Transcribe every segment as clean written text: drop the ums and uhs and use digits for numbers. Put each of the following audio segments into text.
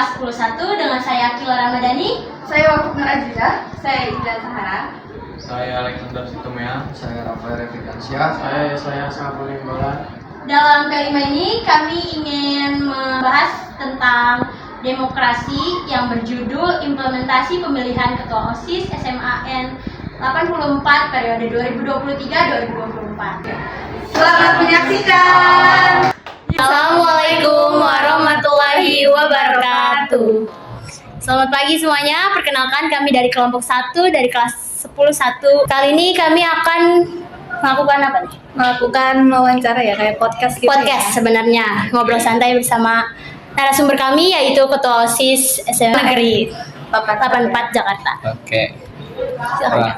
kelas 10-1 dengan saya Akila Ramadhani, saya Wafuk Nur Aziza, saya Ida Sahara, saya Alexander Situmea, saya Rafael Refikansyah, saya Samuel Imbalan. Dalam kelima ini kami ingin membahas tentang demokrasi yang berjudul Implementasi Pemilihan Ketua OSIS SMAN 84 periode 2023-2024. Selamat menyaksikan. Assalamualaikum warahmatullahi wabarakatuh. Selamat pagi semuanya, perkenalkan kami dari kelompok 1 dari kelas 10-1. Kali ini kami akan melakukan apa nih? Melakukan wawancara ya, kayak podcast gitu. Podcast sebenarnya, ngobrol santai bersama narasumber kami yaitu Ketua OSIS SMA Negeri 84 Jakarta.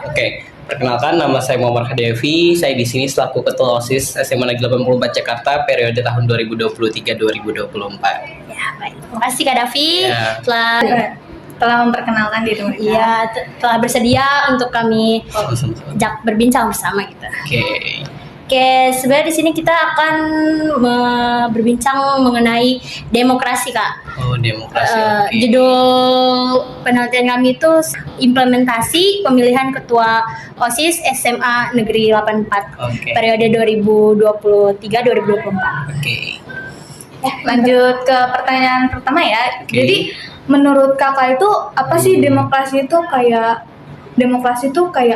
Oke. Perkenalkan, nama saya Muhammad Hadiafi. Saya di sini selaku Ketua OSIS SMA Negeri 84 Jakarta periode tahun 2023-2024. Ya, baik. Terima kasih Kak Davi Ya. Telah memperkenalkan diri mereka. Iya, telah bersedia untuk kami berbincang bersama gitu. Oke, sebenarnya di sini kita akan berbincang mengenai demokrasi, Kak. Oh, demokrasi. Oke. Judul penelitian kami itu implementasi pemilihan ketua OSIS SMA Negeri 84 Oke. periode 2023-2024. Oke. Lanjut ke pertanyaan pertama ya. Oke. Jadi menurut kakak itu apa sih demokrasi itu kayak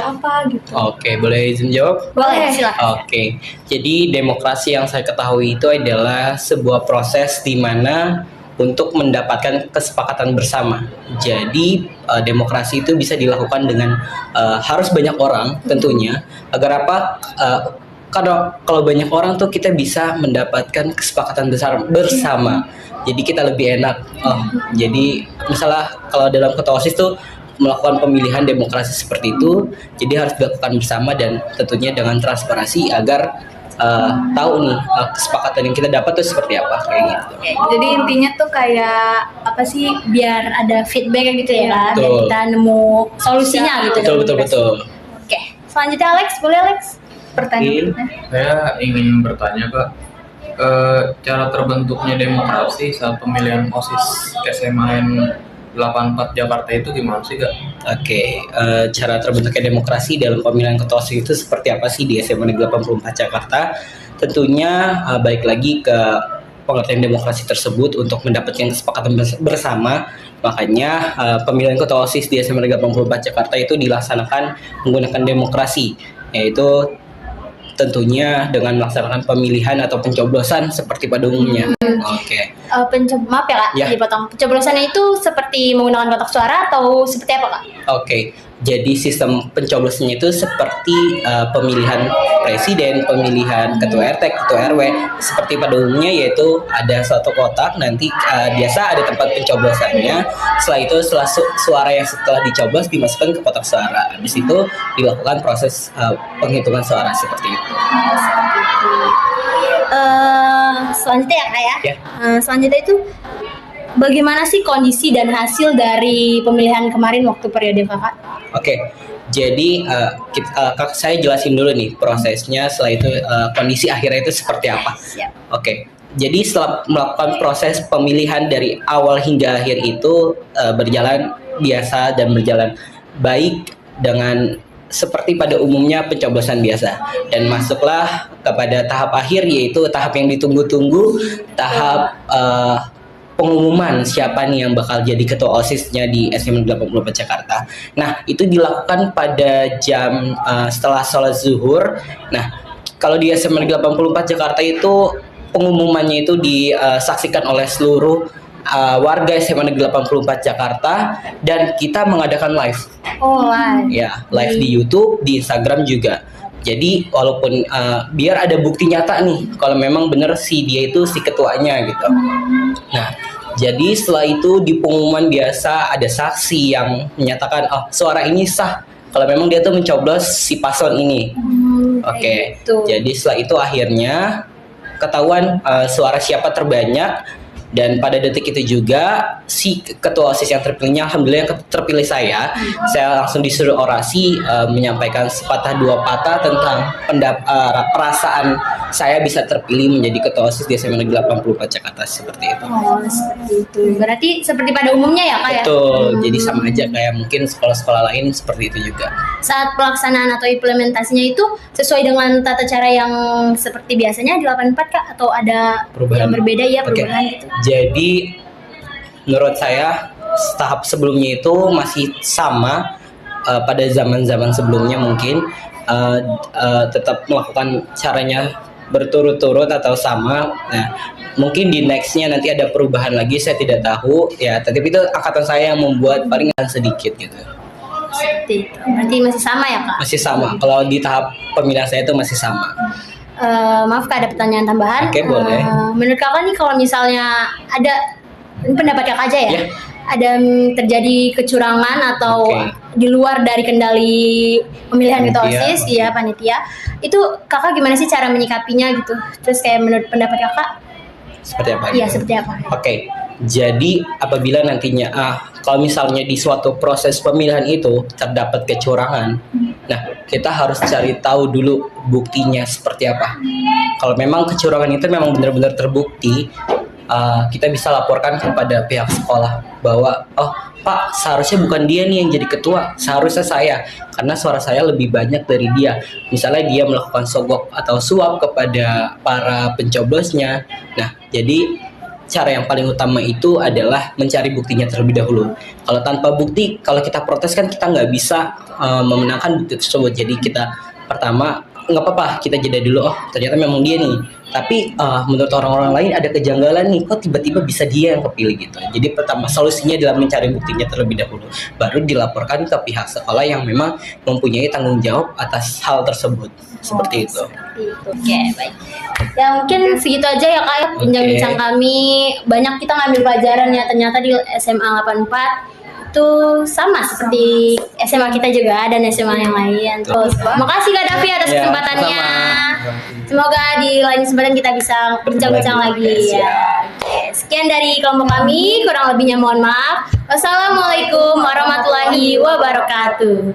apa gitu? Oke, boleh izin jawab? Boleh, silakan. Oke, jadi demokrasi yang saya ketahui itu adalah sebuah proses di mana untuk mendapatkan kesepakatan bersama. Jadi demokrasi itu bisa dilakukan dengan harus banyak orang tentunya, agar apa? Kalau banyak orang tuh kita bisa mendapatkan kesepakatan besar bersama. Jadi kita lebih enak. Jadi misalnya kalau dalam ketua OSIS tuh melakukan pemilihan demokrasi seperti itu, jadi harus dilakukan bersama dan tentunya dengan transparansi agar tahu nih kesepakatan yang kita dapat tuh seperti apa kayak gitu. Jadi intinya tuh kayak apa sih? Biar ada feedback gitu ya, Kak. Biar Betul. kita nemu solusinya gitu. Betul. Oke, selanjutnya Alex, boleh Alex? Pertanyaan. Saya ingin bertanya, Kak, cara terbentuknya demokrasi saat pemilihan OSIS SMAN 84 Jakarta itu gimana sih, Kak? Oke, cara terbentuknya demokrasi dalam pemilihan ketua OSIS itu seperti apa sih di SMA Negeri 84 Jakarta? Tentunya balik lagi ke pengertian demokrasi tersebut untuk mendapatkan kesepakatan bersama. Makanya pemilihan ketua OSIS di SMA Negeri 84 Jakarta itu dilaksanakan menggunakan demokrasi, yaitu tentunya dengan melaksanakan pemilihan atau pencoblosan seperti pada umumnya. Oke. Maaf ya Kak, Ya. dipotong. Pencoblosannya itu seperti menggunakan kotak suara atau seperti apa Kak? Oke, jadi sistem pencoblosannya itu seperti pemilihan presiden, pemilihan ketua RT, ketua RW, seperti pada umumnya, yaitu ada suatu kotak, nanti biasa ada tempat pencoblosannya. Setelah suara yang setelah dicoblos dimasukkan ke kotak suara. Habis itu dilakukan proses penghitungan suara seperti itu. Selanjutnya ya Kak ya. Ya. Selanjutnya itu bagaimana sih kondisi dan hasil dari pemilihan kemarin waktu periode Kakak? Oke, jadi saya jelasin dulu nih prosesnya. Setelah itu kondisi akhirnya itu seperti apa. Siap. Oke, jadi setelah melakukan proses pemilihan dari awal hingga akhir itu berjalan biasa dan berjalan baik dengan seperti pada umumnya pencoblosan biasa, dan masuklah kepada tahap akhir, yaitu tahap yang ditunggu-tunggu, tahap pengumuman siapa nih yang bakal jadi ketua OSIS-nya di SMA 84 Jakarta. Nah, itu dilakukan pada jam setelah sholat zuhur. Nah, kalau di SMA 84 Jakarta itu pengumumannya itu disaksikan oleh seluruh warga SMA Negeri 84 Jakarta, dan kita mengadakan live. Oh, live. Ya, live di YouTube, di Instagram juga. Jadi walaupun biar ada bukti nyata nih kalau memang benar dia itu si ketuanya gitu. Nah, jadi setelah itu di pengumuman biasa ada saksi yang menyatakan suara ini sah kalau memang dia tuh mencoblos si paslon ini. Oke. gitu. Jadi setelah itu akhirnya ketahuan suara siapa terbanyak. Dan pada detik itu juga si ketua OSIS yang terpilihnya, alhamdulillah yang terpilih saya langsung disuruh orasi, menyampaikan sepatah dua patah tentang perasaan saya bisa terpilih menjadi ketua OSIS di SMA Negeri 84 Jakarta, seperti itu. Oh, seperti itu. Berarti seperti pada umumnya ya Kak ya? Betul, jadi sama aja kayak mungkin sekolah-sekolah lain seperti itu juga. Saat pelaksanaan atau implementasinya itu sesuai dengan tata cara yang seperti biasanya di 84 Kak? Atau ada Perubahan. yang berbeda ya, Oke. perubahan gitu? Jadi menurut saya tahap sebelumnya itu masih sama, pada zaman-zaman sebelumnya mungkin tetap melakukan caranya berturut-turut atau sama. Nah, mungkin di nextnya nanti ada perubahan lagi, saya tidak tahu ya. Tapi itu angkatan saya yang membuat paling sedikit gitu. Seperti itu. Berarti masih sama ya Kak? Masih sama. Kalau di tahap pemilihan saya itu masih sama. Maaf Kak, ada pertanyaan tambahan. Oke, boleh. Menurut Kakak nih kalau misalnya ada, ini pendapat Kakak aja ya, Ya. ada yang terjadi kecurangan atau Oke. di luar dari kendali pemilihan ketua Panitia, OSIS, oke. ya panitia, itu Kakak gimana sih cara menyikapinya gitu? Terus kayak menurut pendapat Kakak, Seperti apa? iya gitu? seperti apa? Oke, jadi apabila nantinya kalau misalnya di suatu proses pemilihan itu terdapat kecurangan, nah kita harus cari tahu dulu buktinya seperti apa. Kalau memang kecurangan itu memang benar-benar terbukti, kita bisa laporkan kepada pihak sekolah bahwa oh Pak, seharusnya bukan dia nih yang jadi ketua, seharusnya saya, karena suara saya lebih banyak dari dia. Misalnya dia melakukan sogok atau suap kepada para pencoblosnya. Nah, jadi cara yang paling utama itu adalah mencari buktinya terlebih dahulu. Kalau tanpa bukti, kalau kita protes kan kita nggak bisa memenangkan bukti tersebut. Jadi kita pertama nggak apa-apa, kita jeda dulu. Oh, ternyata memang dia nih. Tapi menurut orang-orang lain ada kejanggalan nih, kok tiba-tiba bisa dia yang kepilih gitu. Jadi pertama solusinya adalah mencari buktinya terlebih dahulu, baru dilaporkan ke pihak sekolah yang memang mempunyai tanggung jawab atas hal tersebut. Seperti itu. Seperti itu. Oke, baik. Ya mungkin segitu aja ya Kak ya, bincang-bincang kami. Banyak kita ngambil pelajaran ya, ternyata di SMA 84 itu sama seperti SMA kita juga dan SMA yang lain. Terus makasih Kak Davi atas Ya, kesempatannya. sama-sama. Semoga di lain kesempatan kita bisa bincang-bincang lagi ya. Oke, sekian dari kelompok kami, kurang lebihnya mohon maaf. Wassalamualaikum warahmatullahi wabarakatuh.